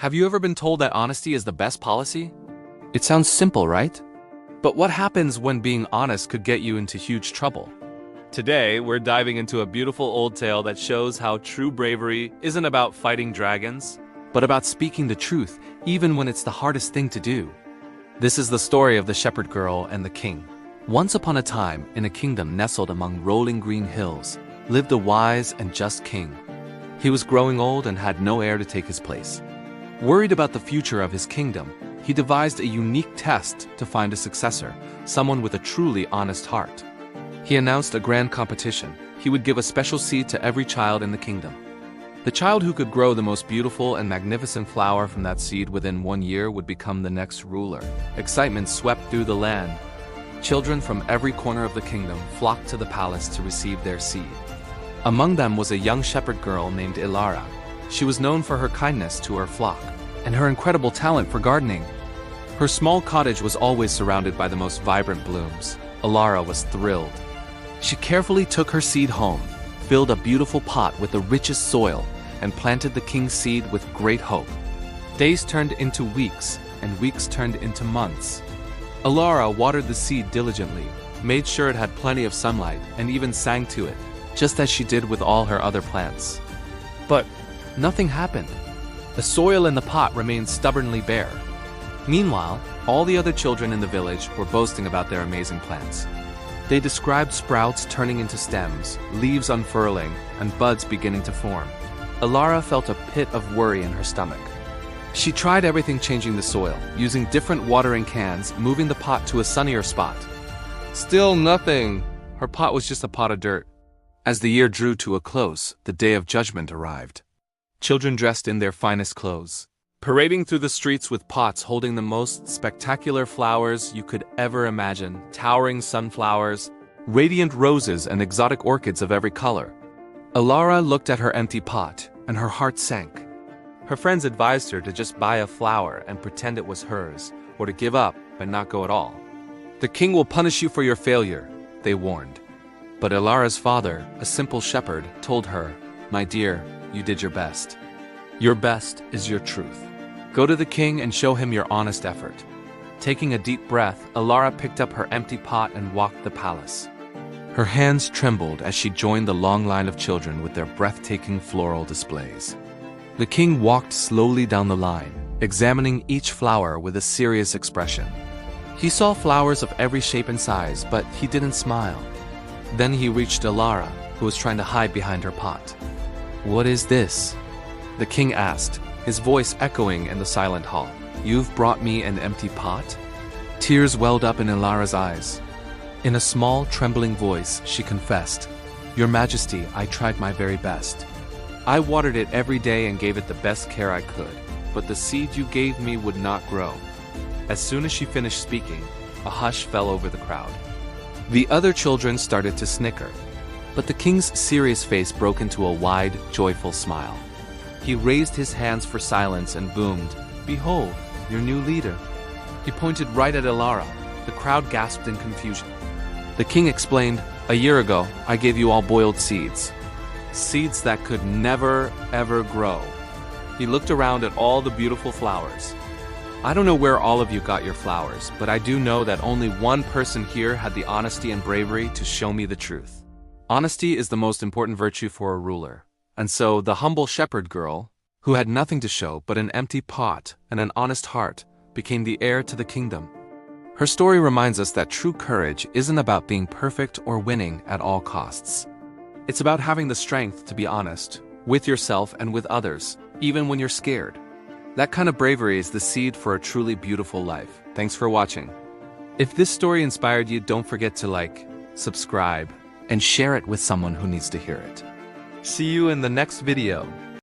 Have you ever been told that honesty is the best policy? It sounds simple, right? But what happens when being honest could get you into huge trouble? Today, we're diving into a beautiful old tale that shows how true bravery isn't about fighting dragons, but about speaking the truth, even when it's the hardest thing to do. This is the story of the shepherd girl and the king. Once upon a time, in a kingdom nestled among rolling green hills, lived a wise and just king. He was growing old and had no heir to take his place. Worried about the future of his kingdom, he devised a unique test to find a successor, someone with a truly honest heart. He announced a grand competition. He would give a special seed to every child in the kingdom. The child who could grow the most beautiful and magnificent flower from that seed within 1 year would become the next ruler. Excitement swept through the land. Children from every corner of the kingdom flocked to the palace to receive their seed. Among them was a young shepherd girl named Ilara. She was known for her kindness to her flock and her incredible talent for gardening. Her small cottage was always surrounded by the most vibrant blooms. Ilara was thrilled. She carefully took her seed home, filled a beautiful pot with the richest soil, and planted the king's seed with great hope. Days turned into weeks, and weeks turned into months. Ilara watered the seed diligently, made sure it had plenty of sunlight, and even sang to it, just as she did with all her other plants. But nothing happened. The soil in the pot remained stubbornly bare. Meanwhile, all the other children in the village were boasting about their amazing plants. They described sprouts turning into stems, leaves unfurling, and buds beginning to form. Ilara felt a pit of worry in her stomach. She tried everything, changing the soil, using different watering cans, moving the pot to a sunnier spot. Still nothing. Her pot was just a pot of dirt. As the year drew to a close, the day of judgment arrived. Children dressed in their finest clothes, parading through the streets with pots holding the most spectacular flowers you could ever imagine, towering sunflowers, radiant roses, and exotic orchids of every color. Ilara looked at her empty pot, and her heart sank. Her friends advised her to just buy a flower and pretend it was hers, or to give up and not go at all. "The king will punish you for your failure," they warned. But Ilara's father, a simple shepherd, told her, "My dear, you did your best. Your best is your truth. Go to the king and show him your honest effort." Taking a deep breath, Ilara picked up her empty pot and walked the palace. Her hands trembled as she joined the long line of children with their breathtaking floral displays. The king walked slowly down the line, examining each flower with a serious expression. He saw flowers of every shape and size, but he didn't smile. Then he reached Ilara, who was trying to hide behind her pot. "What is this?" the king asked, his voice echoing in the silent hall. "You've brought me an empty pot?" Tears welled up in Ilara's eyes. In a small, trembling voice, she confessed, "Your Majesty, I tried my very best. I watered it every day and gave it the best care I could, but the seed you gave me would not grow." As soon as she finished speaking, a hush fell over the crowd. The other children started to snicker, but the king's serious face broke into a wide, joyful smile. He raised his hands for silence and boomed, "Behold, your new leader." He pointed right at Ilara. The crowd gasped in confusion. The king explained, "A year ago, I gave you all boiled seeds. Seeds that could never, ever grow." He looked around at all the beautiful flowers. "I don't know where all of you got your flowers, but I do know that only one person here had the honesty and bravery to show me the truth." Honesty is the most important virtue for a ruler. And so the humble shepherd girl, who had nothing to show but an empty pot and an honest heart, became the heir to the kingdom. Her story reminds us that true courage isn't about being perfect or winning at all costs. It's about having the strength to be honest, with yourself and with others, even when you're scared. That kind of bravery is the seed for a truly beautiful life. Thanks for watching. If this story inspired you, don't forget to like, subscribe, and share it with someone who needs to hear it. See you in the next video.